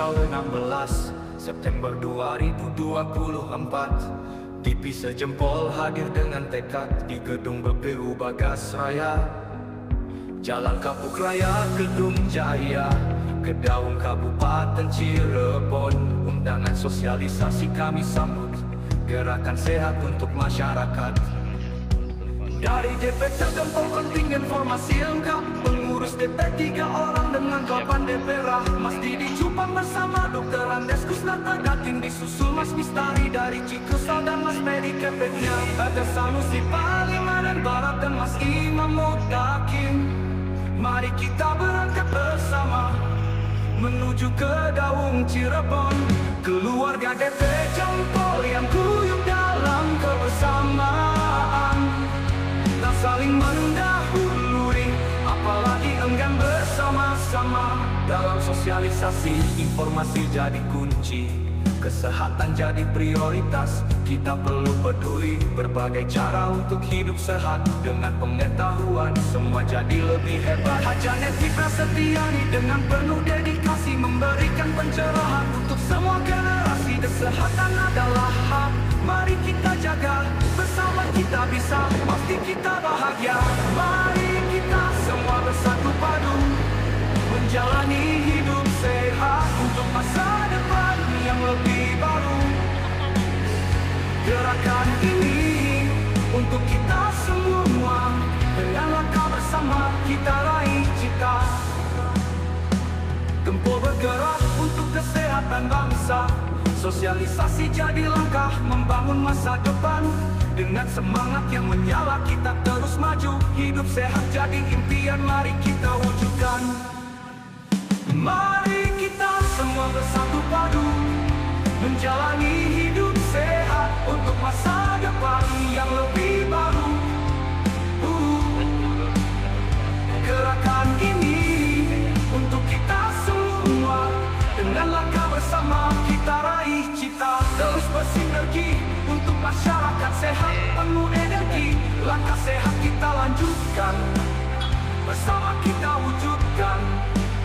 tanggal 16 September 2024. TV sejempol hadir dengan tekad di gedung BPU Bagas Raya, Jalan Kapuk Raya, Gedung Jaya, Kedaung Kabupaten Cirebon. Undangan sosialisasi kami sambut, gerakan sehat untuk masyarakat. Dari DP tergempol kontingen formasi lengkap, pengurus DP 3 orang dengan kapan DP Mas Didi Cupang bersama Dr. Andes Kusnata Datin, disusul Mas Mistari dari Cikusal dan Mas Medi Kepetnya, ada Sanusi Palimanan Barat dan Mas Imam Mutakin. Mari kita berangkat bersama menuju ke Daung Cirebon, keluarga DP Jempol yang guyup dalam kebersamaan, tak saling mendahului, apalagi enggan bersama-sama. Dalam sosialisasi, informasi jadi kunci, kesehatan jadi prioritas. Kita perlu peduli berbagai cara untuk hidup sehat. Dengan pengetahuan semua jadi lebih hebat. Hajanet Fitra Setiani dengan penuh dedikasi memberikan pencerahan untuk semua generasi. Kesehatan adalah hak, mari kita jaga, bersama kita bisa, pasti kita bahagia. Mari kita semua bersatu padu menjalani hidup sehat untuk masa depan yang lebih baru. Gerakan ini untuk kita semua, dengan langkah bersama kita raih cita. Gempol bergerak untuk kesehatan bangsa, sosialisasi jadi langkah membangun masa depan. Dengan semangat yang menyala kita terus maju, hidup sehat jadi impian, mari kita wujudkan. Mari kita semua bersatu padu menjalani hidup sehat untuk masa depan yang lebih baru. Gerakan ini untuk kita semua, dengan langkah bersama kita raih cita. Terus bersinergi untuk masyarakat sehat penuh energi. Langkah sehat kita lanjutkan, bersama kita wujudkan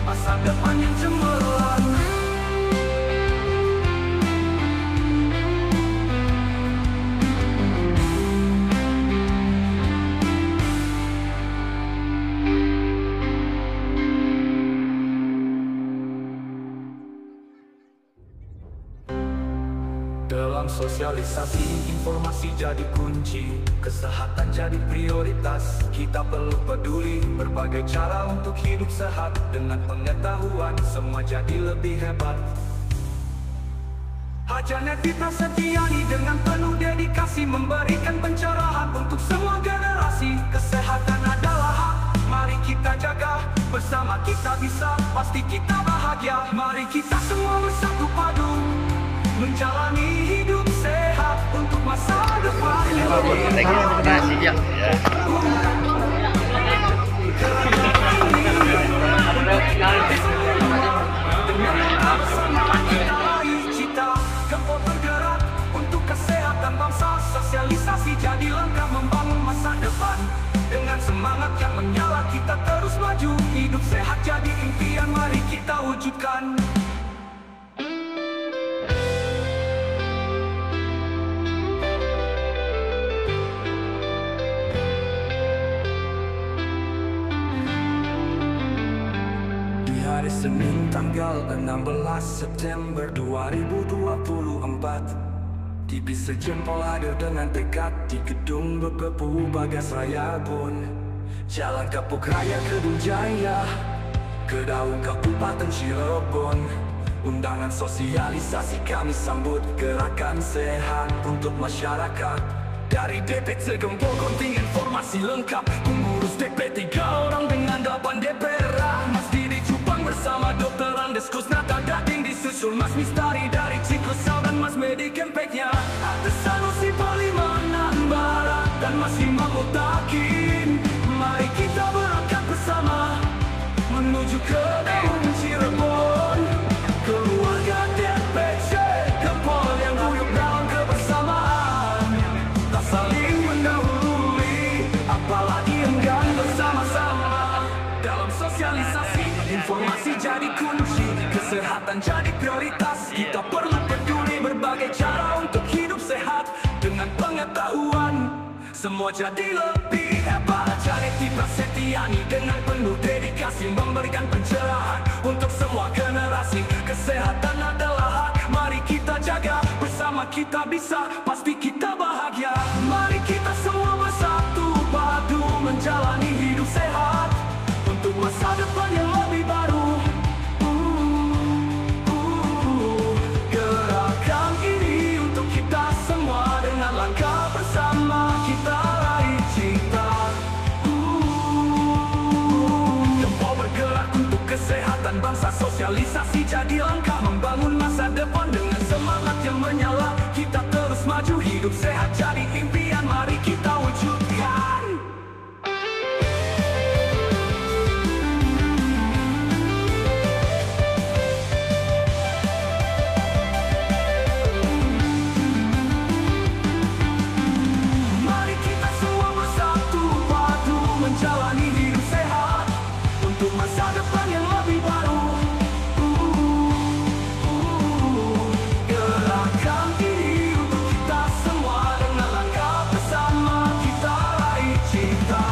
masa depan yang cemerlang. Dalam sosialisasi, informasi jadi kunci, kesehatan jadi prioritas. Kita perlu peduli berbagai cara untuk hidup sehat. Dengan pengetahuan semua jadi lebih hebat. Hajanet Fitra Setiani dengan penuh dedikasi memberikan pencerahan untuk semua generasi. Kesehatan adalah hak, mari kita jaga, bersama kita bisa, pasti kita bahagia. Mari kita semua bersatu padu menjalani hidup sehat untuk masa depan yang lebih baik. Gempol bergerak untuk kesehatan bangsa, sosialisasi jadi langkah membangun masa depan. Dengan semangat yang menyala kita terus maju, hidup sehat jadi impian, mari kita wujudkan. Hari Senin tanggal 16 September 2024, TV sejempol hadir dengan tekad di gedung BPU Bagas Raya Bun, Jalan Kapuk Raya, Gedung Jaya, Kedaung Kabupaten Cirebon. Undangan sosialisasi kami sambut, gerakan sehat untuk masyarakat. Dari DP segempol kontingen formasi lengkap, pengurus DP 3 orang dengan 8 DP Mas Didi Cupang bersama Dr. Andes Kusnata Datin, disusul Mas Mistari dari Cikusal dan Mas Medi Kempeknya, ada Sanusi Palimanan Barat dan Mas Imam Mutakin. Mari kita berangkat bersama menuju ke Daung Cirebon, keluarga DPC Gempol yang guyup dalam kebersamaan, tak saling mendahului, apalagi enggan bersama-sama. Dalam sosialisasi, Informasi jadi kunci, kesehatan jadi prioritas. Kita perlu peduli berbagai cara untuk hidup sehat. Dengan pengetahuan, semua jadi lebih hebat. Janeti Prasetyani dengan penuh dedikasi memberikan pencerahan untuk semua generasi. Kesehatan adalah hak, mari kita jaga. Bersama kita bisa, pasti kita bahagia. Mari kita semua bersatu padu menjalani hidup sehat untuk masa depan yang lebih baru. Gerakan ini untuk kita semua, dengan langkah bersama kita raih cita. Jempol bergerak untuk kesehatan bangsa, sosialisasi jadi langkah membangun masa depan. Dengan semangat yang menyala, kita terus maju. Hidup sehat jadi impian, mari kita wujudkan. Mari kita semua bersatu padu menjalani hidup sehat untuk masa depan yang lebih baru. Gerakan ini untuk kita semua, dengan langkah bersama kita raih cita.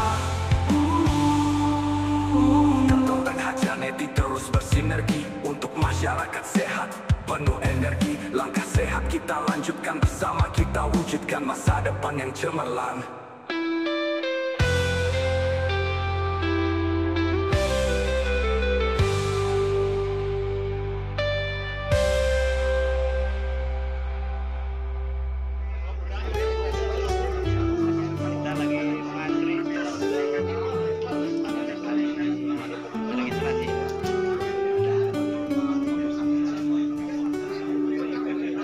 Dokter Janeti terus bersinergi untuk masyarakat sehat penuh energi. Langkah sehat kita lanjutkan bersama, kita wujudkan masa depan yang cemerlang.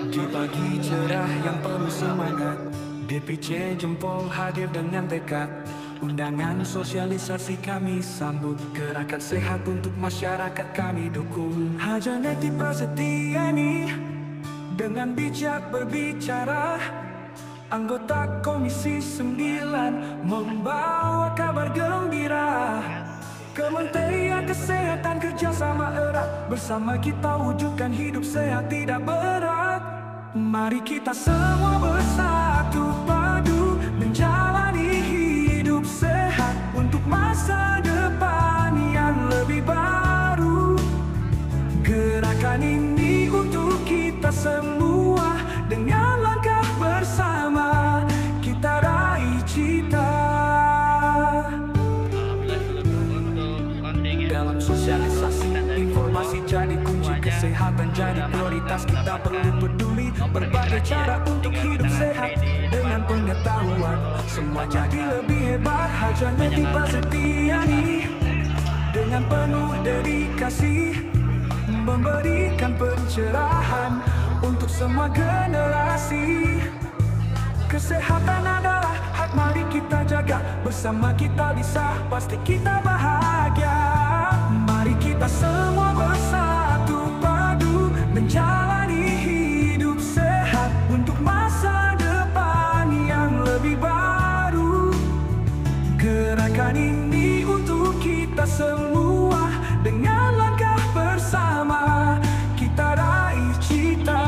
Di pagi cerah yang penuh semangat, DPC Jempol hadir dengan tekad. Undangan sosialisasi kami sambut, gerakan sehat untuk masyarakat kami dukung. Janeti Prasetyani dengan bijak berbicara, anggota Komisi 9 membawa kabar gembira. Kementerian Kesehatan kerjasama erat, bersama kita wujudkan hidup sehat tidak berat. Mari kita semua bersatu padu menjalani hidup sehat untuk masa depan yang lebih baru. Gerakan ini untuk kita semua, dengan langkah bersama kita raih cita. Dalam sosialisasi, informasi jadi kunci, kesehatan jadi prioritas. Kita perlu peduli berbagai cara untuk hidup sehat. Dengan pengetahuan, semua jadi lebih hebat. Janeti Prasetyani dengan penuh dedikasi memberikan pencerahan untuk semua generasi. Kesehatan adalah hak, mari kita jaga. Bersama kita bisa, pasti kita bahagia. Mari kita semua bersatu padu menjalani hidup sehat untuk masa depan yang lebih baru. Gerakan ini untuk kita semua, dengan langkah bersama kita raih cita.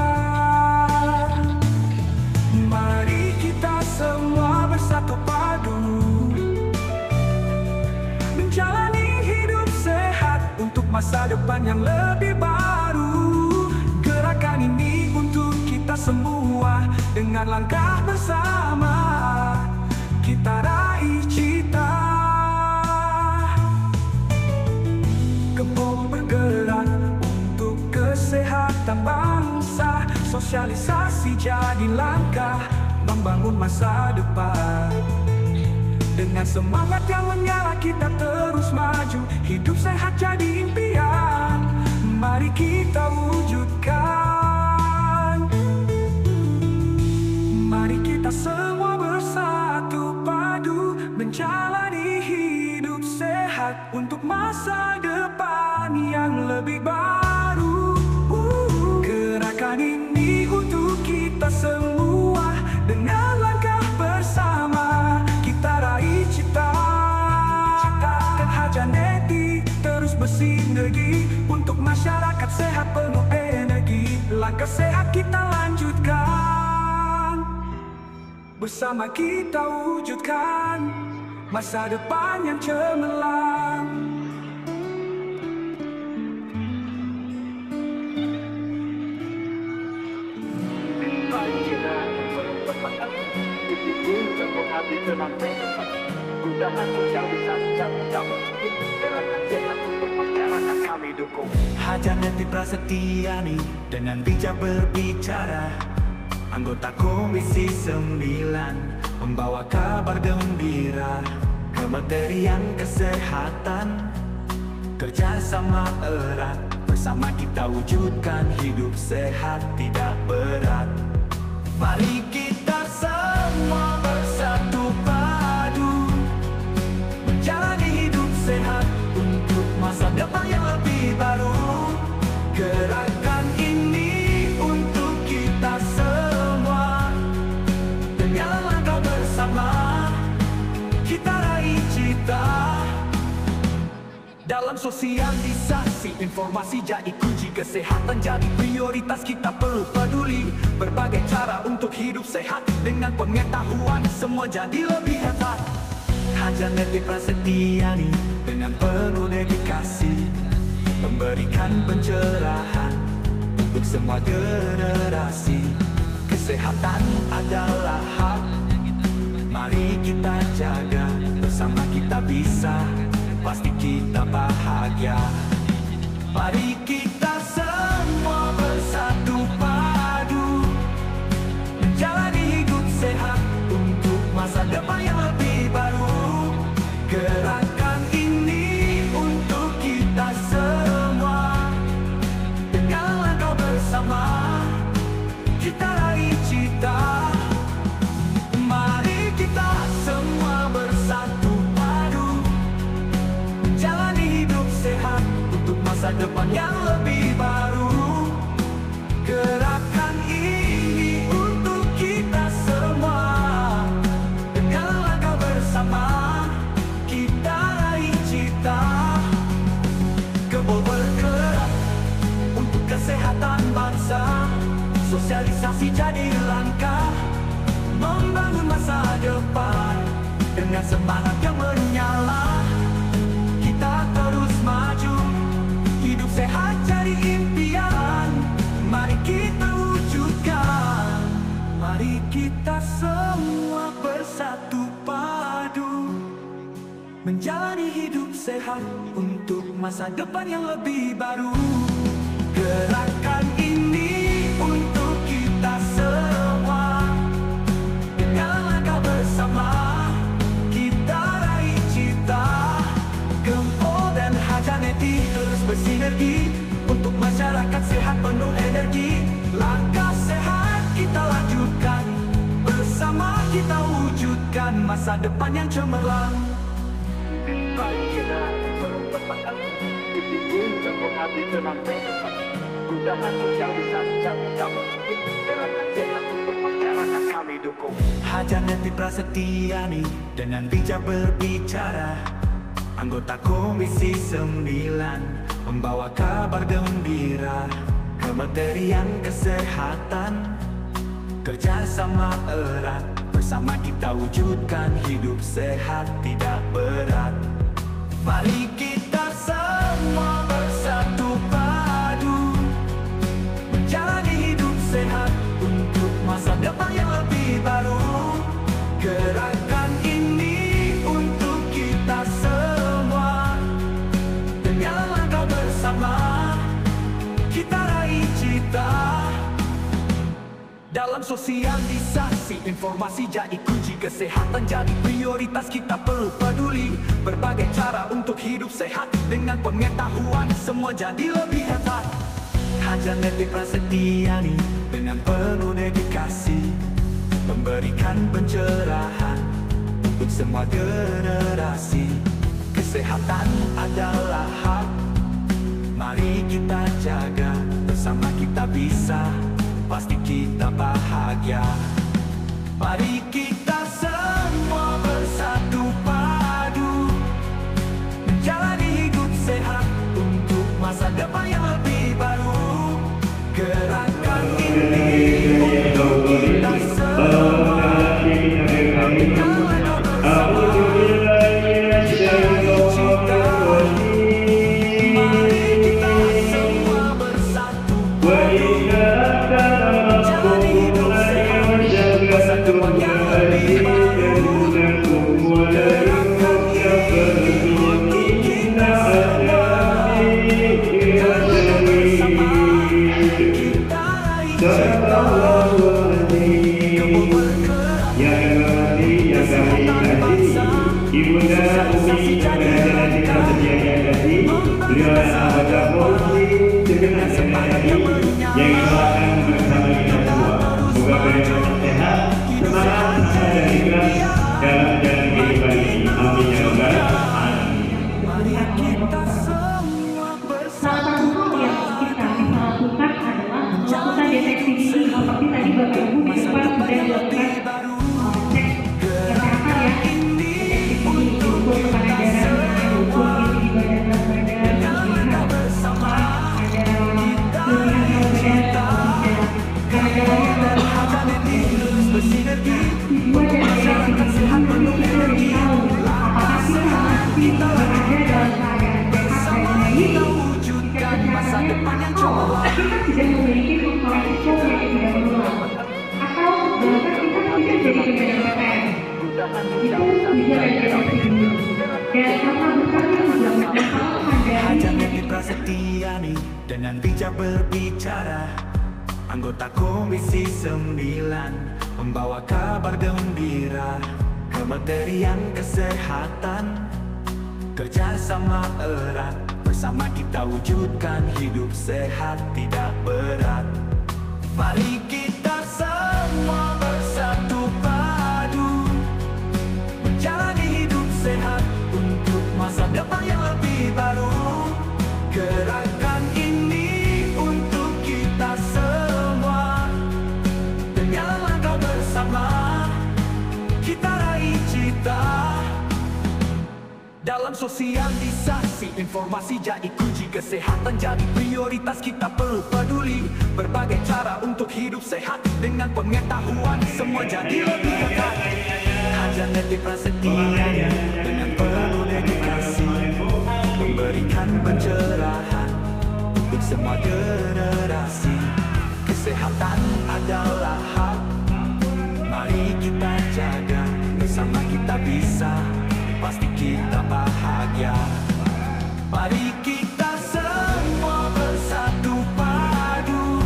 Mari kita semua bersatu padu menjalani hidup sehat untuk masa depan yang lebih baru. Gerakan ini untuk kita semua, dengan langkah bersama kita raih cita. Gempol bergerak untuk kesehatan bangsa, sosialisasi jadi langkah membangun masa depan. Dengan semangat yang menyala kita terus maju, hidup sehat jadi impian, mari kita wujudkan. Mari kita semua bersatu padu menjalani hidup sehat untuk masa depan yang lebih baru. Gerakan ini untuk kita semua, dengan langkah bersama kita raih cita. Dan Janeti terus bersinergi untuk masyarakat sehat penuh energi. Langkah sehat kita lanjutkan, bersama kita wujudkan masa depan yang cemerlang. Hajar Neti Prasetyani dengan bijak berbicara, anggota Komisi 9 membawa kabar gembira. Kementerian Kesehatan kerjasama erat, bersama kita wujudkan hidup sehat tidak berat. Mari kita semua bersatu padu, menjalani hidup sehat untuk masa depan yang lebih baru. Gerakan ini untuk kita semua, dengan langkah bersama kita raih cita. Dalam sosialisasi informasi jadi kunci, kesehatan jadi prioritas, kita perlu peduli. Berbagai cara untuk hidup sehat, dengan pengetahuan semua jadi lebih hebat. Hajar Neti Prasetyani dengan penuh dedikasi memberikan pencerahan untuk semua generasi. Kesehatan adalah hak, mari kita jaga, bersama kita bisa, pasti kita bahagia. Mari kita semua bersatu padu, menjalani hidup sehat untuk masa depan yang lebih baru. Gerakan ini untuk kita semua, dengan langkah bersama kita raih cita. Mari kita semua bersatu padu, menjalani hidup sehat untuk masa depan yang lebih baru. Gerakan ini untuk kita semua, dengan langkah bersama kita raih cita. Kebal bergerak untuk kesehatan bangsa, sosialisasi jadi langkah membangun masa depan. Dengan semangat yang menyala, kita terus maju, hidup sehat jadi impian. Mari kita wujudkan, mari kita semua bersatu padu, menjalani hidup sehat untuk masa depan yang lebih baru. Gerakan ini untuk kita semua, dengan langkah bersama kita raih cita. Gempol dan Hajar Neti terus bersinergi untuk masyarakat sehat penuh energi. Langkah sehat kita lanjutkan, bersama kita wujudkan masa depan yang cemerlang. Hajar Neti Prasetyani dengan bijak berbicara, anggota Komisi 9 membawa kabar gembira. Kementerian Kesehatan kerjasama erat, bersama kita wujudkan hidup sehat tidak berat. Mari kita semua bersatu padu, menjalani hidup sehat untuk masa depan yang lebih baru. Gerakan ini untuk kita semua, dengan langkah bersama kita raih cita. Dalam sosialisasi informasi jadi kunci, kesehatan jadi prioritas, kita perlu peduli. Berbagai cara untuk hidup sehat, dengan pengetahuan semua jadi lebih hebat. Hajar Neti Prasetyani dengan penuh dedikasi memberikan pencerahan untuk semua generasi. Kesehatan adalah hak, mari kita jaga, bersama kita bisa, pasti kita bahagia. Mari kita semua bersatu padu, menjalani hidup sehat Beliau adalah anggota Polisi Segenap DPRRI yang akan bersama kita semua. Semoga beliau tetap sehat, semangat, sabar dan ikhlas dalam jalan kehidupan ini. Amin ya rabbal alamin. Salah satu hal yang kita bisa lakukan adalah melakukan deteksi dini seperti tadi Bapak Ibu di depan sudah dilakukan cek kesehatan ya, deteksi dini diukur tekanan darah, diukur isi badan berat badan, melihat apa ada kelebihan berat badan, kadang-kadang baru apa tujuan dari deteksi dini kita lebih tahu apakah kita masih berada dalam keadaan sehat dan baik. Masa depan yang cerah, kita tidak memiliki resiko yang tidak menular, atau bahkan kita tidak jadi kebenaran itu bisa terjadi dulu. Dan karena besarnya sudah masalah dari Jangan Prasetyani dengan bijak berbicara, anggota Komisi 9 membawa kabar gembira. Kementerian Kesehatan kerjasama erat, bersama kita wujudkan hidup sehat tidak berat. Mari kita semua bersatu padu, menjalani hidup sehat untuk masa depan yang lebih baru. Gerakan ini untuk kita semua, dengan langkah bersama kita raih cita. Dalam sosialisasi informasi jadi kunci, kesehatan jadi prioritas, kita perlu peduli. Berbagai cara untuk hidup sehat, dengan pengetahuan semua jadi lebih dekat. Hajar Neti Prasetyani dengan penuh dedikasi, memberikan pencerahan untuk semua generasi. Kesehatan adalah hak, mari kita jaga, bersama kita bisa, pasti kita bahagia. Mari kita semua bersatu padu,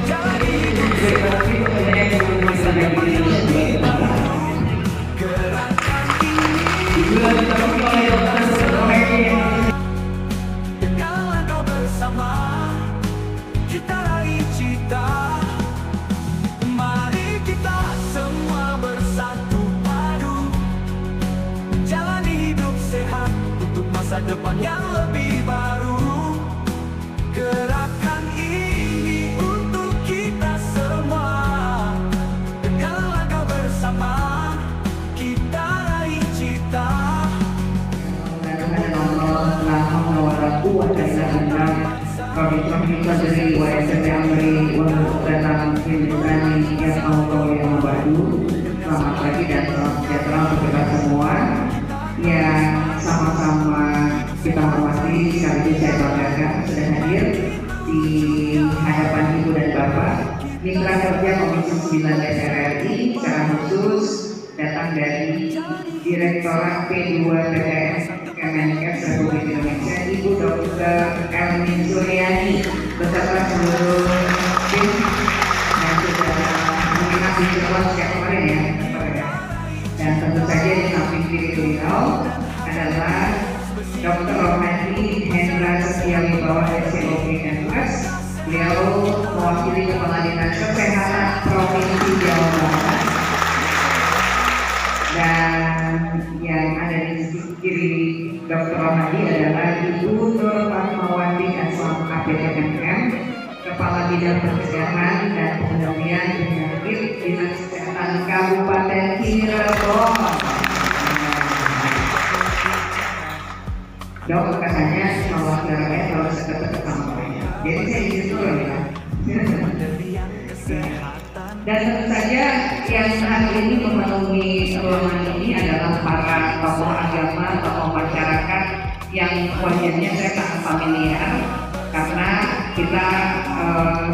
jadi hidup sehat untuk masa depan yang lebih baru. Gerakan ini dengan langkah bersama kita raih cita. Mari kita semua bersatu padu, jalani hidup sehat untuk masa depan yang lebih baru. Gerakan ini untuk kita semua, dengan langkah bersama kita raih cita. Kami kita dari YSM Amri untuk datang Hinduani yang mau yang baru. Selamat pagi dan salam sejahtera untuk kita semua yang sama-sama kita hormati, sekaligus saya banggakan sudah hadir di hadapan Ibu dan Bapak Mitra Kerja Komisi 9 DPR RI, secara khusus datang dari Direktorat P2 PTS Kemenkes Republik Indonesia, Ibu Dr. Elmin Suryani beserta seluruh tim yang sudah menginap di Cirebon sejak kemarin ya. Dan tentu saja di samping kiri beliau adalah Dr. Rohani Hendra Setiawibawa SCOP Kemkes. Beliau mewakili Kepala Dinas Kesehatan Provinsi Jawa Barat. Dan yang ada di sisi kiri Dr. Rohani adalah Ibu Nur Fatmawati Aslam KPPMM, Kepala Bidang Pencegahan dan Pengendalian Penyakit Dinas Kesehatan Kabupaten Cirebon. Dok, katanya kalau darahnya harus deket sama orangnya. Jadi saya izin dulu ya. Dan tentu saja yang hari ini memenuhi ruangan ini adalah para tokoh agama, tokoh masyarakat yang wajahnya saya sangat familiar karena kita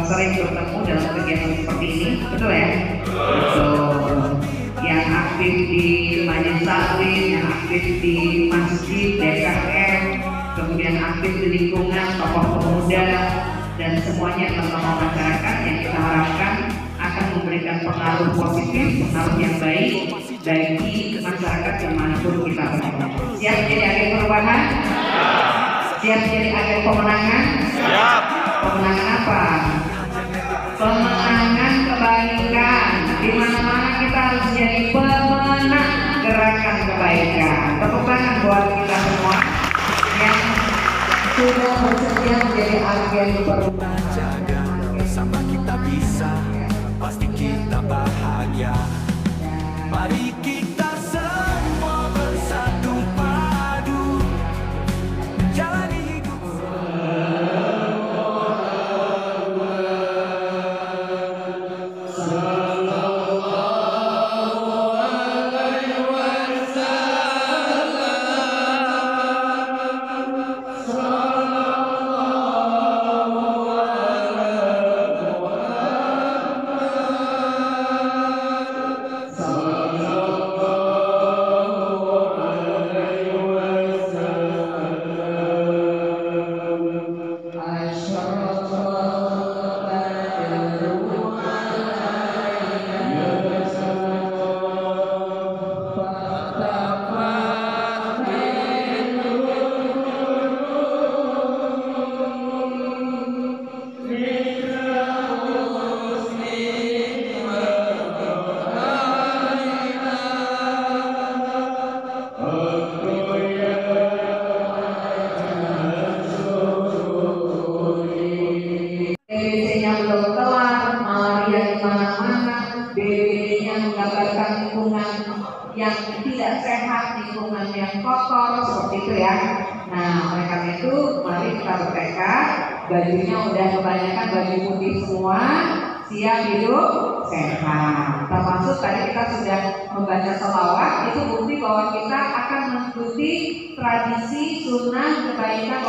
sering bertemu dalam kegiatan seperti ini, betul ya? Betul. Yang aktif di Majelis Taklim, yang aktif di masjid, DKM, kemudian aktif di lingkungan tokoh pemuda dan semuanya tokoh masyarakat yang kita harapkan akan memberikan pengaruh positif, pengaruh yang baik bagi masyarakat dimanapun kita berada. Siap jadi agen perubahan? Siap jadi agen pemenangan? Siap. Pemenangan apa? Pemenangan kebaikan. Di mana-mana kita harus jadi pemenang gerakan kebaikan. Tepuk tangan buat kita semua yang sudah bersedia menjadi agen perubahan. Jaga bersama kita bisa, pasti kita bahagia. Mari kita semua bersatu padu menjalani hidup. BBC-nya belum kelar, malaria di mana-mana, BBD-nya menggambarkan lingkungan yang tidak sehat, lingkungan yang kotor, seperti itu ya. Nah, oleh karena itu, mari kita bertekad, bajunya udah kebanyakan baju putih semua, siap hidup sehat. Termasuk tadi kita sudah membaca selawat, itu bukti bahwa kita akan mengikuti tradisi sunnah kebaikan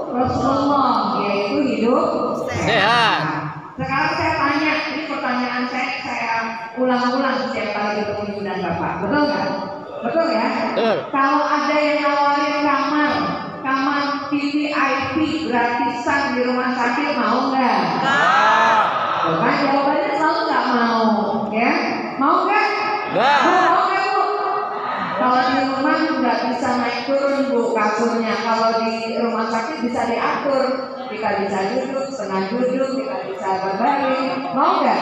Rasulullah, yaitu hidup sehat. Sekarang saya tanya, ini pertanyaan saya ulang-ulang setiap kali ketemu Ibu dan Bapak, betul nggak? Betul ya? Kalau ada yang nawarin kamar VIP gratisan di rumah sakit, mau nggak? Bukan, jawabannya selalu nggak mau, ya? Mau nggak? Nggak. Mau nggak Bu? Kalau di rumah nggak bisa naik turun Bu kasurnya, kalau di rumah sakit bisa diatur, kita bisa duduk, setengah duduk, kita bisa berbaring, mau nggak?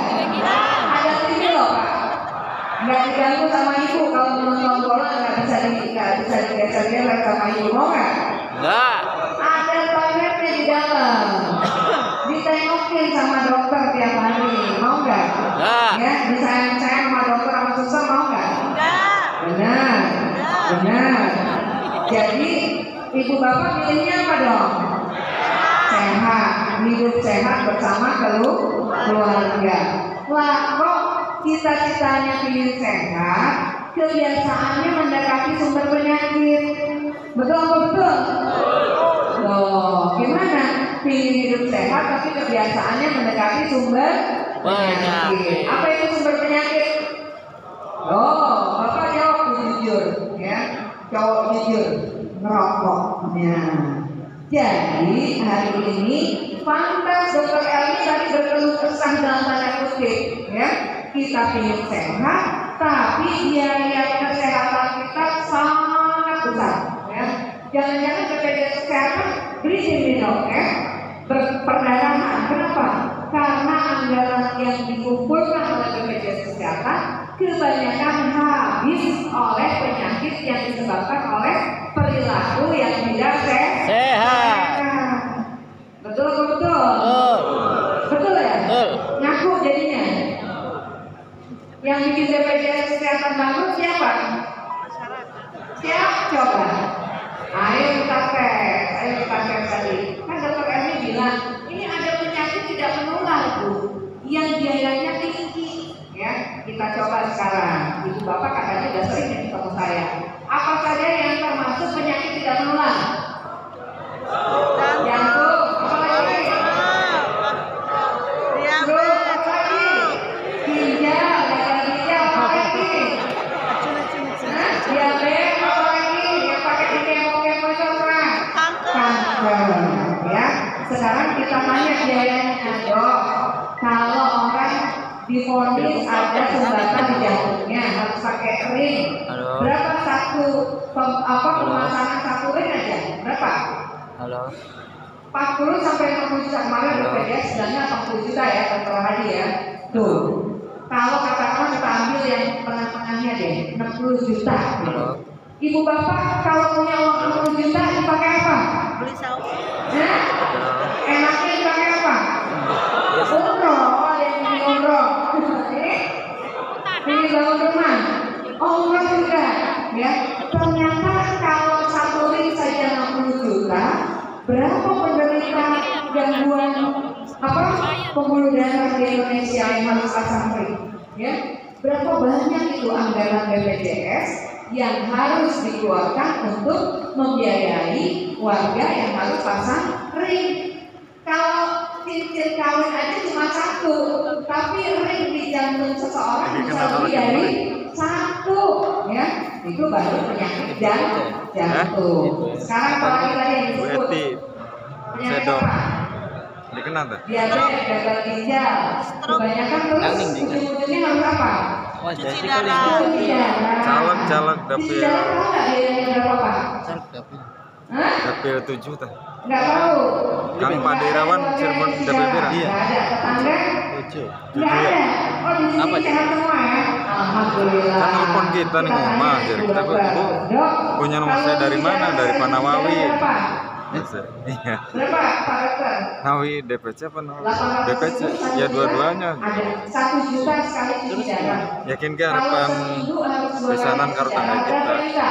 Ada TV loh Pak, nggak diganggu sama ibu, kalau menonton bola nggak bisa digeser-geser sama ibu, mau nggak? Nggak. Ada toiletnya di dalam, ditengokin sama dokter tiap hari, mau nggak? Nggak. Ya, disayang-sayang sama dokter sama susah, mau nggak? Benar, benar. Jadi ibu bapak pilihnya apa dong? Sehat, hidup sehat bersama keluarga. Lah kok cita-citanya pilih sehat, kebiasaannya mendekati sumber penyakit. Betul apa betul? Loh, gimana? Pilih hidup sehat tapi kebiasaannya mendekati sumber penyakit. Apa itu sumber penyakit? Oh, Bapak jawab jujur, ya. Cowok jujur, ngerokok. Nah, jadi hari ini pantas Dokter Elmi tadi berkeluh kesah dalam tanda kutip, ya. Kita pilih sehat, tapi biaya kesehatan kita sangat besar, ya. Jangan-jangan BPJS Kesehatan berizin nih dok, ya. Perdarahan, kenapa? Karena anggaran yang dikumpulkan oleh BPJS Kesehatan kebanyakan habis oleh penyakit yang disebabkan oleh perilaku yang tidak sehat. Betul betul. Betul ya? Ngaku jadinya. Yang bikin BPJS Kesehatan bangkrut siapa? Siapa coba? Ayo kita tes tadi. Kan Dokter Elmi bilang ini ada penyakit tidak menular Bu, yang biayanya tinggi. Ya, kita coba sekarang. Ibu bapak katanya udah sering nih ketemu saya. Apa saja yang termasuk penyakit tidak menular? Jantung, apa lagi? Stroke, apa lagi? Ginjal, gagal ginjal, apa lagi? Diabetes, apa lagi? Yang pakai kemo itu apa? Kanker. Ya, sekarang kita tanya biayanya, dok. Kalau orang divonis ada sumbatan di jantungnya harus pakai ring. Berapa satu pemasangan satu ring aja? Berapa? Halo. 40 sampai 60 juta kemarin BPJS sedangnya 40 juta ya Dr. Hadi ya. Tuh. Kalau katakanlah kita ambil yang tengah-tengahnya deh, 60 juta. Halo. Ibu bapak kalau punya uang 60 juta dipakai apa? Beli saus. Enaknya dipakai apa? Umroh, yang ini umroh. Ini bangun rumah. Umroh juga, ya. Ternyata kalau satu ring saja 60 juta, berapa penderita gangguan pembuluh darah di Indonesia yang harus pasang ring? Ya, berapa banyak itu anggaran BPJS yang harus dikeluarkan untuk membiayai warga yang harus pasang ring? Kalau cincin kawin aja cuma satu, tapi ring di jantung seseorang bisa lebih dari satu, ya. Itu baru penyakit jantung. Sekarang kalau kita yang disebut penyakit apa? Dikenal tuh. Diabetes, gagal ginjal. Kebanyakan terus ujung-ujungnya harus apa? Cuci darah. Caleg dapil. Cuci darah tahu nggak biayanya berapa Pak? Hah? Dapil 7 tah. Nggak tahu. Kang Pak Dirawan Cirebon dapil berapa? Iya. Nggak ada. Tetangga? 7. Nggak ada. Oh di sini sehat semua ya. Alhamdulillah. Kan telepon kita nih ngomong, jadi kita ibu punya nomor saya dari mana? Dari Panawawi. Iya. Berapa Pak Dokter? Nawi DPC apa Nawi? DPC ya dua-duanya. Ada 1 juta sekali cuci darah. Yakin ke harapan pesanan kartu tangga kita. Berapa juta?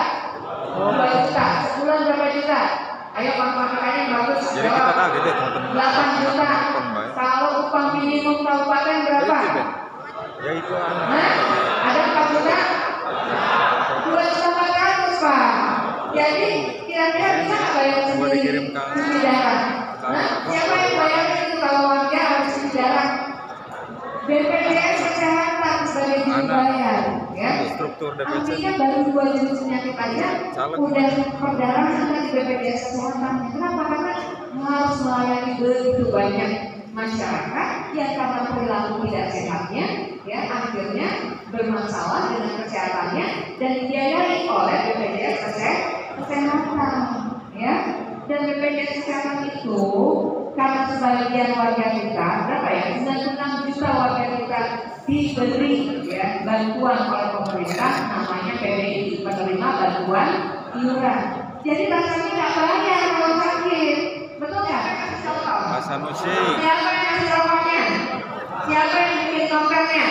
2 juta. Sebulan berapa juta? Ayo makanya bagus. Jadi kita kaget ya teman-teman. 8 juta. Kalau upah minimum kabupaten berapa? Ya itu Ada 4 juta? 2 juta 400 Pak. Jadi kira-kira bisa nggak bayar sendiri cuci darah? Siapa yang bayar itu kalau warga harus cuci darah? BPJS Kesehatan sebagai juru bayar, ya. Struktur DPC. Artinya baru 2 jenis penyakit aja udah perdarahan di BPJS Kesehatan. Kenapa? Karena harus melayani begitu banyak masyarakat yang karena perilaku tidak sehatnya, ya akhirnya bermasalah dengan kesehatannya dan dibiayai oleh BPJS Kesehatan, ya. Dan BPJS Kesehatan itu karena sebagian warga kita berapa ya 96 juta warga kita diberi ya bantuan oleh pemerintah namanya PBI, penerima bantuan iuran. Jadi rasanya nggak bayar kalau sakit, betul nggak? Kasih contoh. Mas Sanusi. Siapa yang kasih contohnya? Siapa yang bikin kontennya?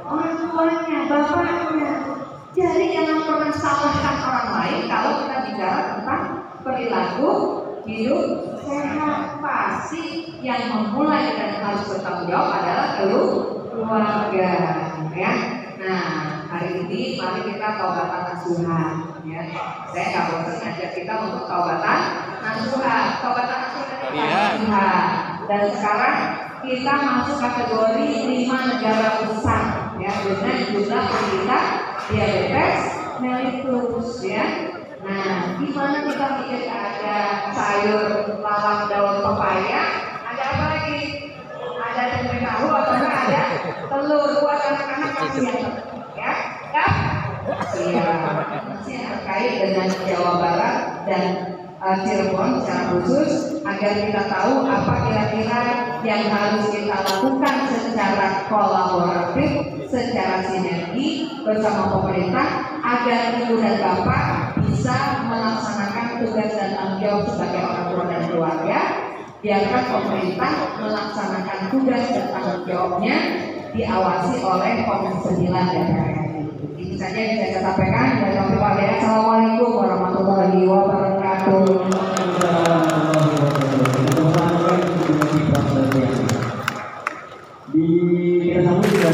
Orang tuanya, bapaknya. Jadi jangan pernah salahkan orang lain kalau kita bicara tentang perilaku hidup sehat. Pasti yang memulai dan harus bertanggung jawab adalah keluarga, ya. Nah, hari ini mari kita taubatan nasuha, ya. Saya nggak bosan ngajak kita untuk taubatan nasuha. Taubatan nasuha. Dan sekarang kita masuk kategori 5 negara besar, ya, dengan jumlah penderita diabetes mellitus, ya. Nah, di mana kita mikir ada sayur lawang daun pepaya, ada apa lagi? Ada tempe tahu atau enggak ada telur buat anak-anak kasihan, ya? Ya? Iya. Masih terkait dengan Jawa Barat dan Cirebon secara khusus agar kita tahu apa kira-kira yang harus kita lakukan secara kolaboratif, secara sinergi bersama pemerintah agar ibu dan bapak bisa melaksanakan tugas dan tanggung jawab sebagai orang tua dan keluarga. Biarkan pemerintah melaksanakan tugas dan tanggung jawabnya diawasi oleh Komisi 9 DPR. Itu saja yang saya sampaikan. Assalamualaikum warahmatullahi wabarakatuh. Di kita sambut juga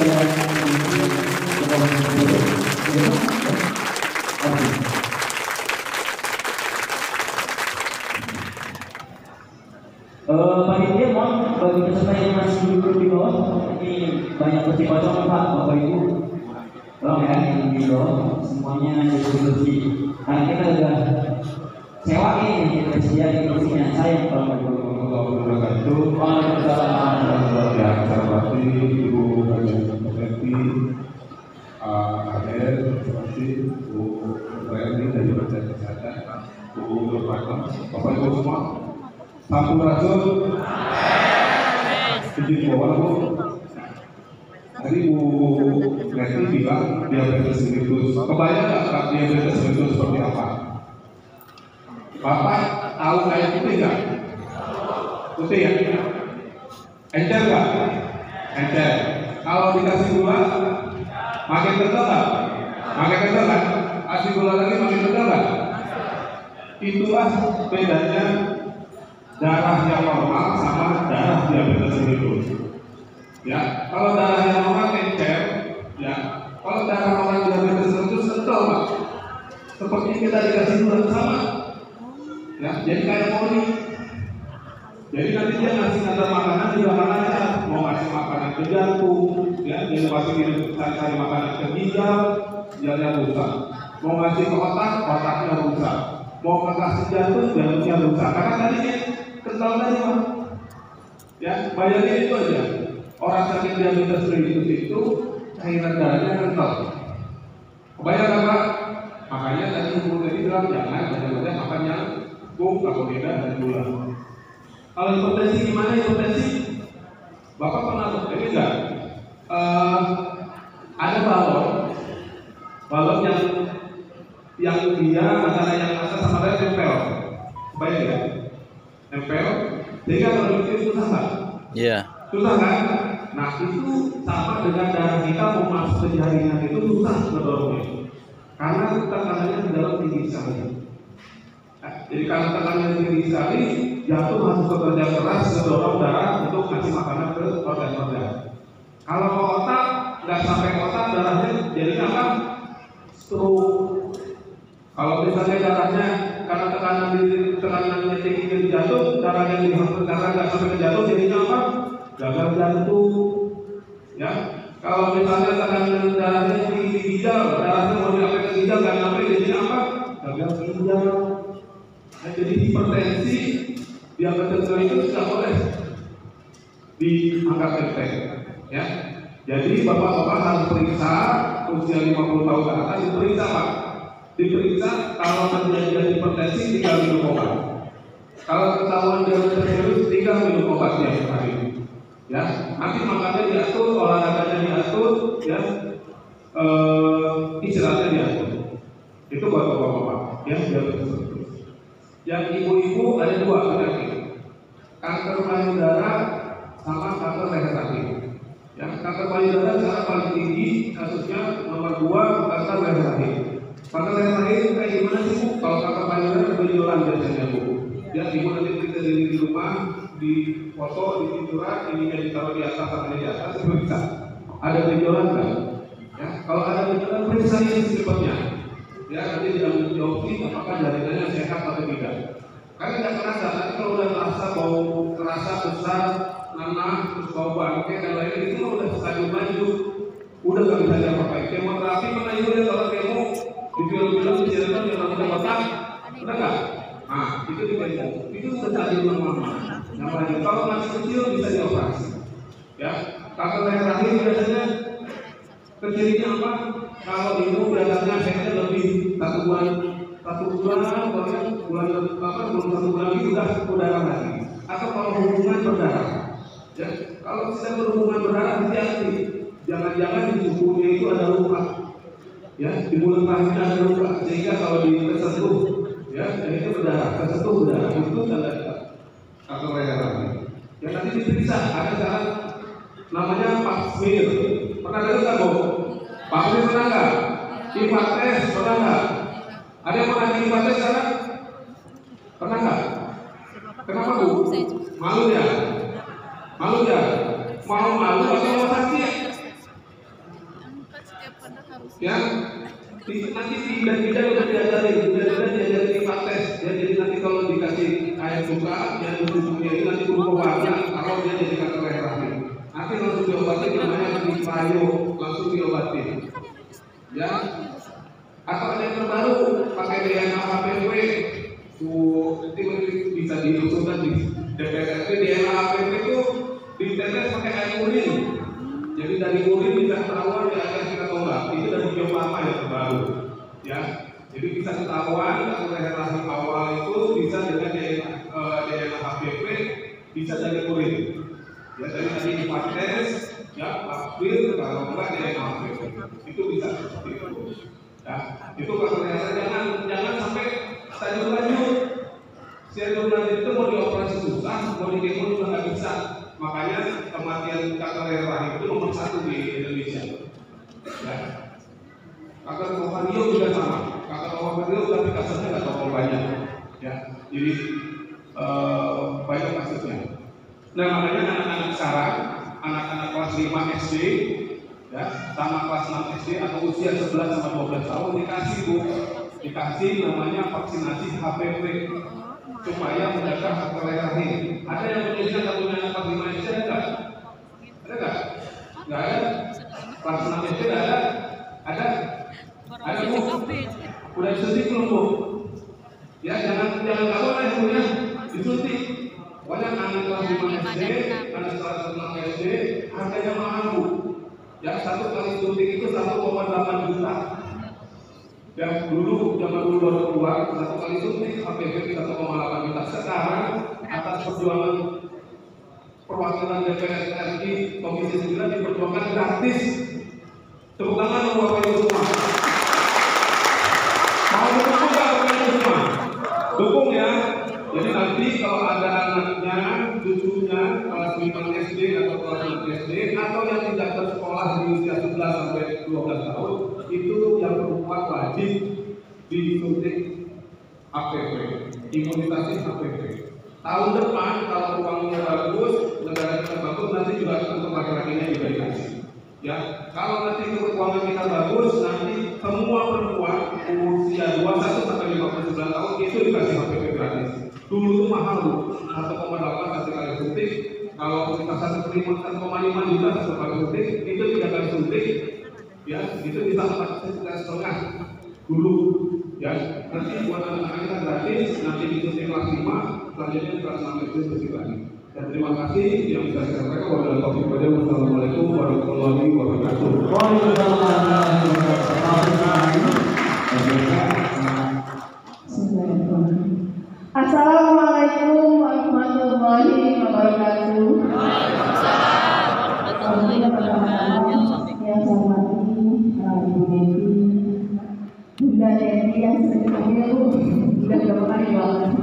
panitia mohon bagi peserta yang masih duduk di bawah, ini banyak kursi kosong Pak, Bapak Ibu, tolong ya yang di bawah semuanya diskusi. Karena kita sudah sewa ini tersedia di kursinya. Saya Assalamualaikum warahmatullahi wabarakatuh. Waalaikumsalam warahmatullahi wabarakatuh. Ibu Menteri Kader, terima kasih Bu Menteri dari Badan Kesehatan, Bu Nurmawati Bapak Ibu semua, Sampurasun. Izin bawa Bu. Tadi Bu Neti bilang diabetes mellitus. Kebayang nggak diabetes mellitus seperti apa? Bapak tahu air putih nggak? Putih ya? Encer nggak? Encer. Kalau dikasih gula, makin kental nggak? Makin kental kan? Kasih gula lagi makin kental nggak? Itulah bedanya darah yang normal sama darah diabetes mellitus. Ya, kalau darah yang normal encer, ya. Kalau darah orang diabetes mellitus kental Pak. Seperti kita dikasih gula sama. Ya, jadi kayak poli. Jadi nanti dia ngasih ada makanan juga makanannya, mau ngasih makanan ke jantung, ya, dia pasti cari makanan ke ginjal, ginjalnya rusak. Mau ngasih ke otak, otaknya rusak. Mau ngasih jantung, jantungnya rusak. Karena tadi dia kental tadi Pak. Ya, bayangin itu aja. Orang sakit diabetes mellitus itu cairan darahnya kental. Kebayang Pak? Makanya tadi Bu tadi bilang jangan makan yang karbohidrat dan gula. Kalau hipertensi gimana hipertensi? Bapak pernah ini enggak? Ada balon yang dia antara yang atas sama lain nempel. Kebayang ya? Nempel. Sehingga kalau itu susah nggak? Iya. Susah kan? Nah itu sama dengan darah kita mau masuk ke jaringan itu susah mendorongnya. Karena tekanannya di dalam tinggi sekali. Jadi karena tekanannya tinggi sekali, jantung harus bekerja keras mendorong darah untuk kasih makanan ke organ-organ. Kalau ke otak, nggak sampai otak darahnya jadi apa? Stroke. Kalau misalnya darahnya karena tekanannya tinggi di jantung, darah yang dihasilkan karena nggak sampai ke jantung jadinya apa? Gagal jantung. Ya. Kalau misalnya tekanan darahnya tinggi di ginjal, darahnya mau sampai ke ginjal nggak sampai jadinya apa? Gagal ginjal. Nah, jadi hipertensi diabetes mellitus tidak boleh diangkat enteng, ya. Jadi bapak-bapak harus periksa usia 50 tahun ke atas diperiksa Pak. Diperiksa kalau terjadi hipertensi tinggal minum obat. Kalau ketahuan diabetes mellitus tinggal minum obatnya hari. Ya, nanti makannya diatur, olahraganya diatur, ya, istirahatnya diatur. Itu buat bapak-bapak, ya, diabetes mellitus. Yang ibu-ibu ada dua penyakit, kanker payudara sama kanker leher rahim. Ya, kanker payudara sekarang paling tinggi kasusnya nomor 2 kanker leher rahim. Kanker leher rahim kayak gimana sih Bu? Kalau kanker payudara benjolan biasanya Bu. Ya, ibu nanti kita di rumah di foto di tiduran ini yang ditaruh di atas sama di atas periksa. Ada benjolan nggak? Ya, kalau ada benjolan periksa yang secepatnya. Ya, nanti diambil biopsi apakah jaringannya sehat atau tidak. Karena nggak kerasa, nanti kalau udah terasa bau terasa besar, nanah, terus bau bangkai dan lain-lain itu udah stadium lanjut, udah nggak bisa diapa-apain. Kemoterapi mana itu ya kalau kemo di film-film diceritakan yang namanya otak, udah nggak? Nah, itu di kemo, itu udah stadium lama. Yang lain kalau masih kecil bisa dioperasi. Ya, kanker leher rahim biasanya kecilnya apa? Kalau ibu biasanya headnya lebih satu bulan belum 1 bulan lagi udah lagi. Atau kalau hubungan berdarah, ya kalau sedang berhubungan berdarah hati-hati, jangan-jangan di tubuhnya itu ada luka, ya di mulut rahimnya ada luka, sehingga kalau tersentuh, ya itu berdarah, tersentuh berdarah itu tanda kanker leher rahim. Ya nanti diperiksa, ada cara namanya Pap smear. Pernah dengar nggak Bu? Pak Smear pernah nggak? IPA tes pernah nggak? Ada yang pernah IPA tes sekarang? Pernah nggak? Kenapa Bu? Malu ya? Malu ya? Mau malu atau mau sakit? Ya? Nanti tidak udah diajarin IPA tes. Ya, jadi nanti kalau dikasih air buka, yang tubuhnya ini nanti berubah warna. Kalau dia jadi kanker leher rahim. Nanti langsung diobatin namanya dipayo, langsung diobatin. Ya, atau ada yang terbaru pakai DNA HPV, nanti bisa diusulkan di DPR. DNA HPV itu ditetes pakai air urin. Jadi dari urin bisa ketahuan dia ada kita atau enggak. Itu dari Bio Farma yang terbaru. Ya, jadi bisa ketahuan kanker leher rahim awal itu bisa dengan DNA HPV, bisa dari urin. Ya dari tadi dipates, ya pabir, kalau enggak DNA HPV itu bisa seperti itu. Ya, itu kanker leher jangan sampai stadium lanjut. Stadium lanjut itu mau dioperasi susah, mau dikemo juga nggak bisa. Makanya kematian kanker leher rahim itu nomor 1 di Indonesia. Ya. Kanker ovario juga sama. Kanker ovario tapi kasusnya nggak terlalu banyak. Ya, jadi banyak kasusnya. Nah makanya anak-anak sekarang, anak-anak kelas 5 SD, ya, sama kelas 6 SD atau usia 11 sampai 12 tahun dikasih namanya vaksinasi HPV supaya menjaga kanker leher rahim. Ada yang Indonesia nggak punya anak kelas 5 SD enggak? Ada nggak? Nggak ada. Kelas 6 SD nggak ada? Ada? Ada Bu? Udah disuntik belum Bu? Ya jangan nggak boleh punya disuntik. Pokoknya anak kelas 5 SD, anak kelas 6 SD harganya mahal Bu. Ya satu kali suntik itu 1,8 juta. Dan dulu zaman dulu baru keluar satu kali suntik HPV 1,8 juta. Sekarang atas perjuangan perwakilan DPR RI Komisi 9 diperjuangkan gratis. Tepuk tangan untuk Bapak Ibu semua. Mau dukung nggak Bapak Ibu semua? Dukung ya. Jadi nanti kalau ada anaknya, cucunya kelas 5 SD atau kelas 6 SD atau yang tidak bersekolah di usia 11 sampai 12 tahun itu yang perempuan wajib disuntik HPV, imunisasi HPV. Tahun depan kalau uangnya bagus, negara kita bagus, nanti juga untuk laki-lakinya juga dikasih. Ya, kalau nanti keuangan kita bagus, nanti semua perempuan usia 21 sampai 59 tahun itu dikasih HPV gratis. Dulu itu mahal Bu, 1,8 satu kali suntik. Kalau kita 1,5 juta satu kali suntik, itu 3 kali suntik. Ya, itu bisa 4,5 dulu. Ya, nanti buat anak-anak kita gratis, nanti disuntik kelas 5, selanjutnya kelas 6 itu suntik lagi. Dan terima kasih yang bisa saya sampaikan. Wassalamualaikum warahmatullahi wabarakatuh. Assalamualaikum warahmatullahi wabarakatuh. Yang saya hormati Ibu Devi, Bunda Devi yang sebetulnya juga berapa kali doakan.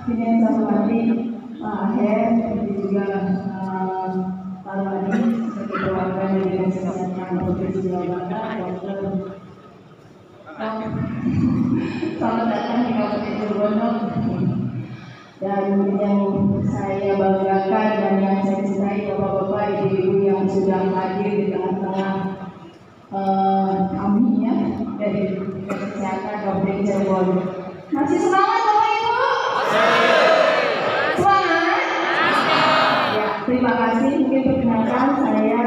Ini yang saya hormati Pak Aher, juga Pak Wadi sebagai perwakilan dari Kesehatan Provinsi Jawa Barat, Dokter. Selamat datang di Kabupaten Cirebon. Dan yang saya banggakan dan yang saya cintai bapak-bapak, ibu-ibu yang sudah hadir di tengah-tengah kami ya dari Kesehatan Kabupaten Cirebon. Masih semangat Bapak Ibu? Semangat? Ya, terima kasih. Mungkin perkenalkan saya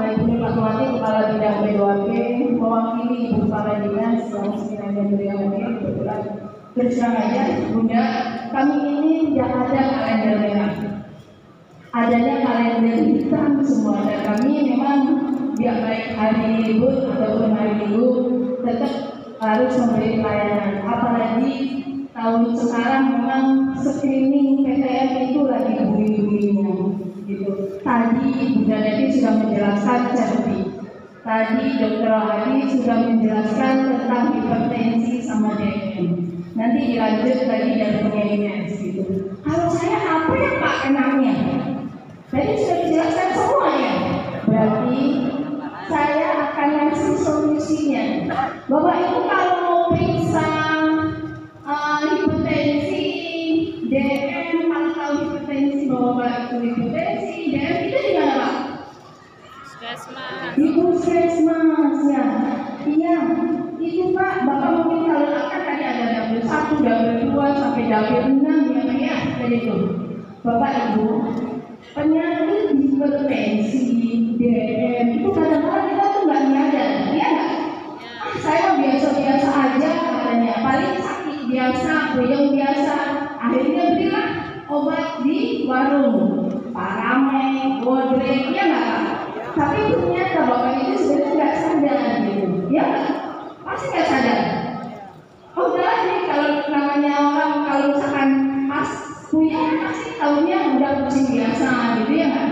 Ibu Fatwati, Kepala Bidang BWP, mewakili Ibu Kepala Dinas yang sekiranya beliau hadir. Kebetulan terserah aja Bunda, kami ini tidak ada kalender merah, adanya kalender hitam semua. Dan kami memang biar baik hari libur ataupun hari minggu tetap harus memberi pelayanan. Apalagi tahun sekarang memang screening PTM itu lagi bunyi-bunyinya gitu. Tadi Bunda Devi sudah menjelaskan seperti tadi Dr. Hadi sudah menjelaskan tentang hipertensi sama DM. Nanti dilanjut lagi dari penyanyian gitu. Kalau saya apa ya Pak enaknya? Tadi sudah dijelaskan semuanya. Berarti saya akan ngasih solusinya. Bapak Ibu kalau mau periksa hipertensi, DM, kalau tahu hipertensi Bapak itu hipertensi, DM itu di mana Pak? Di puskesmas ya. Iya. Itu Pak, Bapak mungkin kalau akan tadi ada dapil 1, dapil 2 sampai dapil 6 ya Pak ya, dari itu. Bapak Ibu, penyakit hipertensi, DM itu kadang-kadang kita tuh nggak nyadar, ya nggak? Saya biasa-biasa aja katanya, paling sakit biasa, puyeng biasa. Akhirnya belilah obat di warung, Parame, Bodrek, ya nggak? Tapi ternyata Bapak itu sebenarnya nggak sadar gitu, ya nggak? Pasti nggak sadar. Oh, udah pasti tahunya udah pusing biasa gitu ya kan.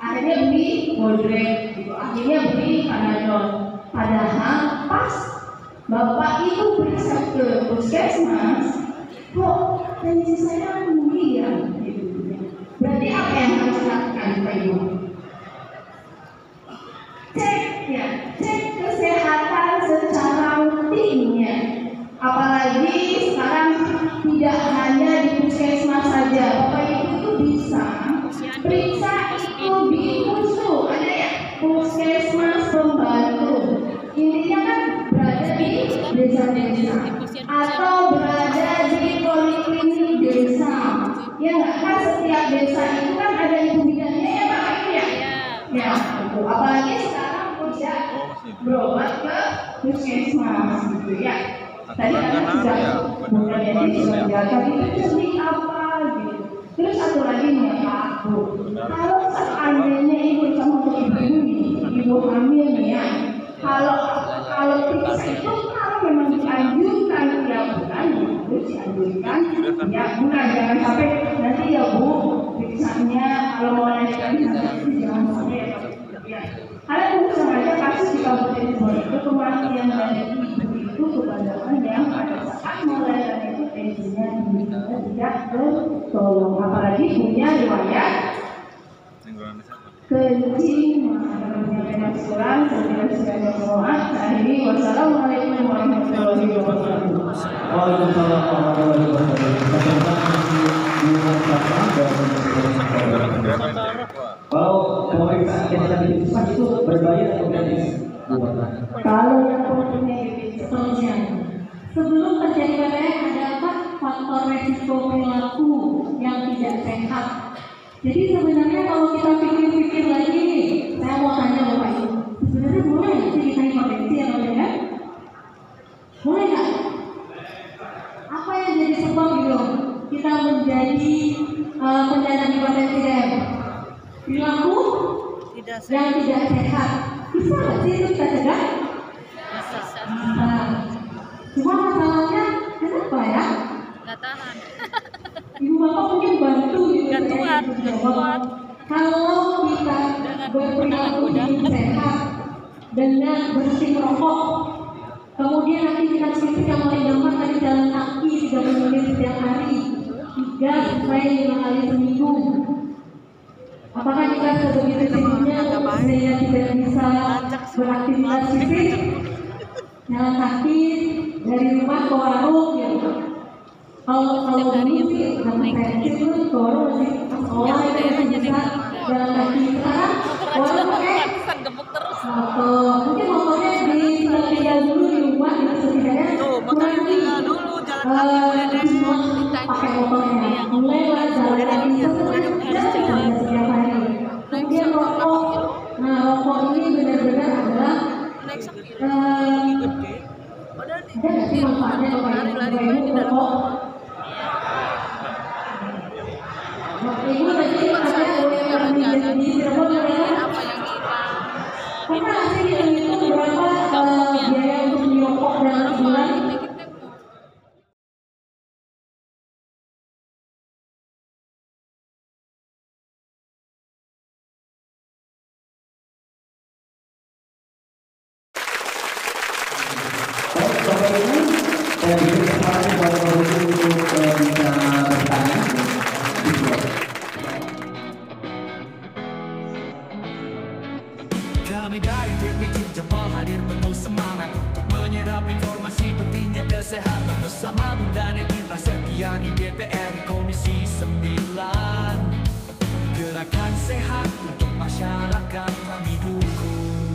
Akhirnya beli Modrek gitu, akhirnya beli Panadol. Padahal pas bapak itu periksa ke puskesmas, kok tensi saya tinggi ya gitu. Berarti apa yang harus dilakukan Pak Ibu? Cek kesehatan secara rutinnya. Apalagi sekarang tidak hanya di puskesmas saja, Bapak Ibu itu bisa periksa itu di pusu, ada ya puskesmas pembantu. Intinya kan berada di desa-desa atau berada di poliklinik desa. Ya nggak, kan setiap desa itu kan ada ibu bidannya ya Pak Ibu ya. Ya, itu. Apalagi sekarang udah berobat ke puskesmas gitu ya. Tadi kan sudah kemudian sudah jaga itu jernih apa gitu. Terus satu lagi nih Pak Bu, kalau seandainya ibu sama ibu hamil nih ya, kalau periksa itu kalau memang dianjurkan tiap bulan, harus dianjurkan tiap bulan, jangan sampai nanti ya Bu periksanya kalau mau lanjutkan jangan sampai ya. Kalian bisa saja kasus di Kabupaten Bogor itu kematian dari ibu itu kebanyakan yang pada saat melahirkan itu tensinya tidak tertolong, apalagi punya riwayat kencing. Wassalamualaikum warahmatullahi wabarakatuh. Waalaikumsalam warahmatullahi wabarakatuh. Kalau pemeriksaan kesehatan itu berbayar atau gratis? Kalau yang mempunyai seterusnya, sebelum terjadi PPN ada 4 faktor resiko perilaku yang tidak sehat. Jadi sebenarnya kalau kita pikir-pikir lagi, saya mau tanya Bapak Ibu, sebenarnya boleh nggak sih kita hipertensi atau tidak? Boleh nggak? Apa yang jadi sebab gitu kita menjadi penyandang hipertensi dan perilaku yang tidak sehat? Bisa nggak sih itu kita cegah? Bisa. Cuma masalahnya kenapa ya? Nggak tahan. Ibu bapak mungkin bantu gitu. Nggak kuat. Kalau kita berperilaku hidup sehat dengan berhenti merokok, kemudian aktivitas fisik yang paling gampang tadi jalan kaki 30 menit setiap hari, 3-5 kali seminggu. Apakah kita sebegitu sibuknya sehingga tidak bisa beraktivitas fisik, jalan kaki dari rumah ke warung gitu? Kalau dulu sih sama saya itu ke warung masih sekolah itu masih bisa jalan kaki. Sekarang warung pakai motor, mungkin motornya tinggal dulu di rumah gitu setidaknya kurangi pakai motornya, mulailah jalan kaki setiap hari. Kemudian rokok, nah rokok ini benar-benar adalah ada nggak sih manfaatnya Bapak Ibu rokok? Ibu tadi ada yang di Cirebon apa yang pernah sih itu berapa biaya untuk beli rokok dalam sebulan? Kami dari TPC Jepang hadir penuh semangat untuk menyerap informasi pentingnya kesehatan bersama Bunda Neta setia di DPR Komisi 9. Gerakan sehat untuk masyarakat kami dukung.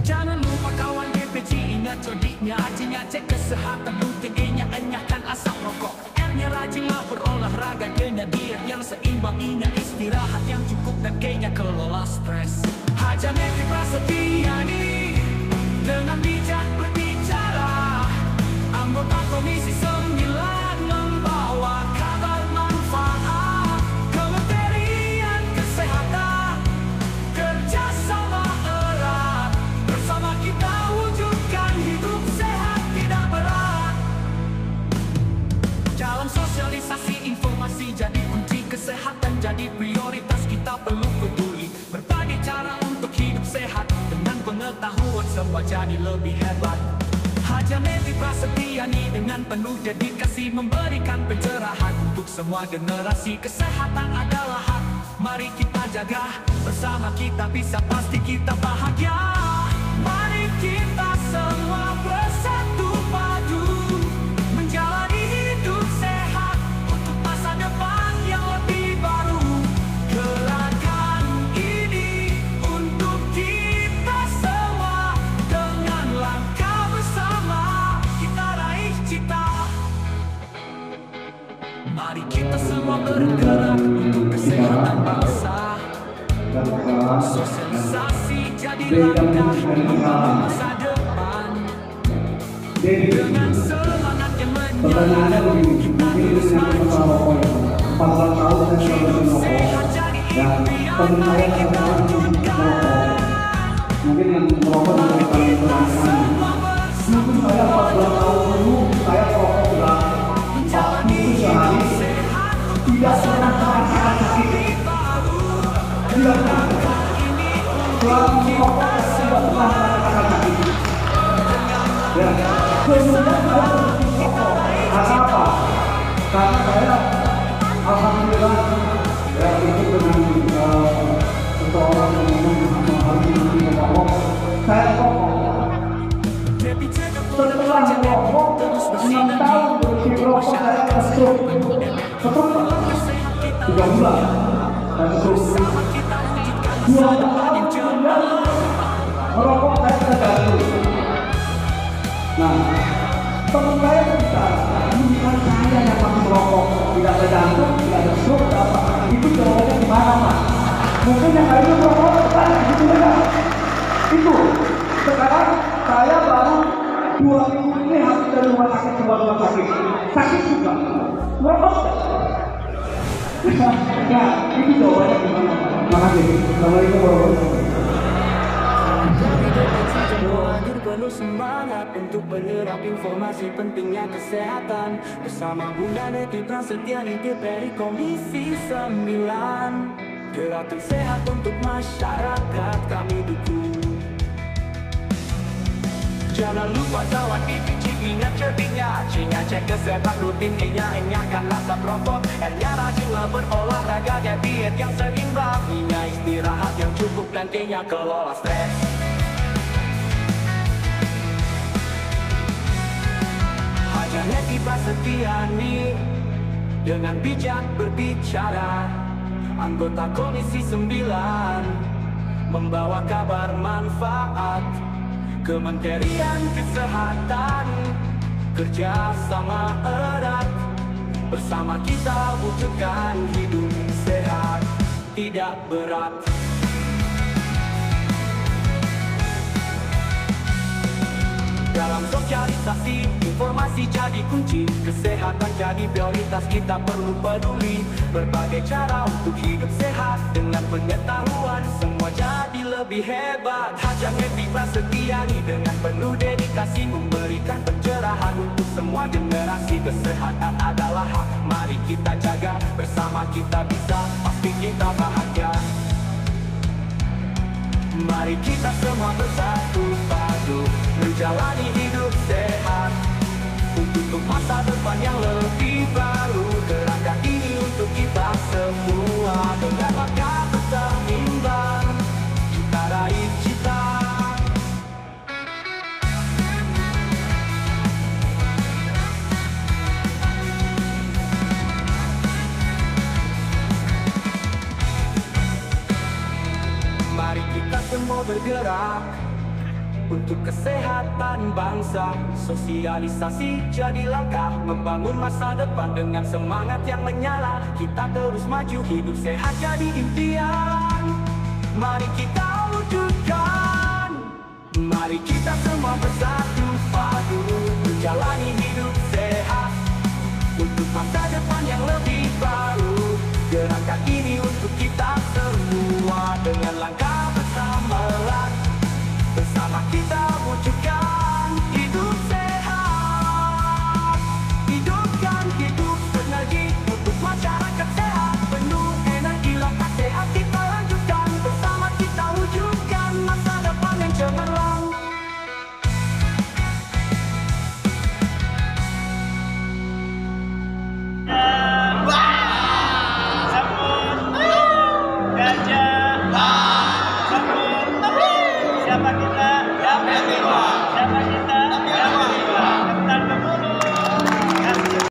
Jangan lupa kawan DPC, ingat codiknya, artinya cek kesehatan, UTG-nya enyahkan asap rokok. R-nya rajinlah berolahraga dengan diet yang seimbang, ingat istirahat yang cukup dan K-nya kelola stres. Haja Neti Prasetyani dengan bijak berbicara, anggota Komisi 9 membawa kabar manfaat. Kementerian Kesehatan kerjasama erat, bersama kita wujudkan hidup sehat tidak berat. Dalam sosialisasi informasi jadi kunci, kesehatan jadi prioritas, kita perlu peduli. Berbagai cara untuk hidup sehat, dengan pengetahuan semua jadi lebih hebat. Haja Neti Prasetyani dengan penuh dedikasi memberikan pencerahan untuk semua generasi. Kesehatan adalah hak, mari kita jaga. Bersama kita bisa pasti kita bahagia. Mari kita semua bersatu padu menjalani hidup sehat untuk masa depan yang lebih baru. Gerakan ini untuk kita semua, dengan langkah bersama kita raih cita. Mari kita semua bergerak untuk kesehatan bangsa. Sosialisasi jadi langkah membangun masa depan. Dengan semangat yang menyala kita terus maju. Sehat jadi impian, mari kita wujudkan. Mungkin yang merokok dari kalian berasal. Mungkin saya 14 tahun dulu saya merokok sudah 4 minggu sehari, tidak pernah merasakan sakit. Tidak pernah. Selama merokok saya tidak pernah merasakan sakit. Ya, kemudian saya merokok. Karena apa? Karena saya alhamdulillah ya itu dengan seseorang yang ngomong saya rokok. Setelah merokok 6 tahun berhenti rokok saya stroke. 3 bulan saya stroke. 2 tahun kemudian merokok saya terganggu. Nah, teman saya bicara, bukan saya yang masih merokok, tidak ada jantung, tidak ada stroke, tidak apa. Itu jawabannya gimana, Pak? Mungkin yang lainnya merokok, kan? Gitu ya. Itu. Sekarang saya baru 2 minggu ini habis dari rumah sakit, keluar rumah sakit. Sakit juga. Merokok. Ya, itu jawabannya gimana, Pak? Makasih. Assalamualaikum warahmatullahi wabarakatuh. Hadir penuh semangat untuk menyerap informasi pentingnya kesehatan. Bersama Bunda Neti Prasetyani DPR Komisi 9. Gerakan sehat untuk masyarakat kami dukung. Jangan lupa kawan dicuci, ingat cerdinya. C-nya cek kesehatan rutin, E-nya enyahkan asap rokok, R-nya rajinlah berolahraga, diet yang seimbang, I-nya istirahat yang cukup, dan T-nya kelola stres. Haja Neti Prasetyani dengan bijak berbicara, anggota Komisi 9 membawa kabar manfaat. Kementerian Kesehatan kerja sama erat, bersama kita wujudkan hidup sehat tidak berat. Dalam sosialisasi, informasi jadi kunci, kesehatan jadi prioritas, kita perlu peduli. Berbagai cara untuk hidup sehat, dengan pengetahuan semua jadi lebih hebat. Haja Neti Prasetyani dengan penuh dedikasi memberikan pencerahan untuk semua generasi. Kesehatan adalah hak, mari kita jaga. Bersama kita bisa, pasti kita bahagia. Mari kita semua bersatu padu menjalani hidup sehat untuk masa depan yang lebih baru. Gerakan ini untuk kita semua, dengan langkah seimbang kita raih cita. Mari kita semua bergerak untuk kesehatan bangsa. Sosialisasi jadi langkah membangun masa depan, dengan semangat yang menyala kita terus maju. Hidup sehat jadi impian, mari kita wujudkan. Mari kita semua bersatu padu menjalani hidup sehat untuk masa depan yang lebih baru. Gerak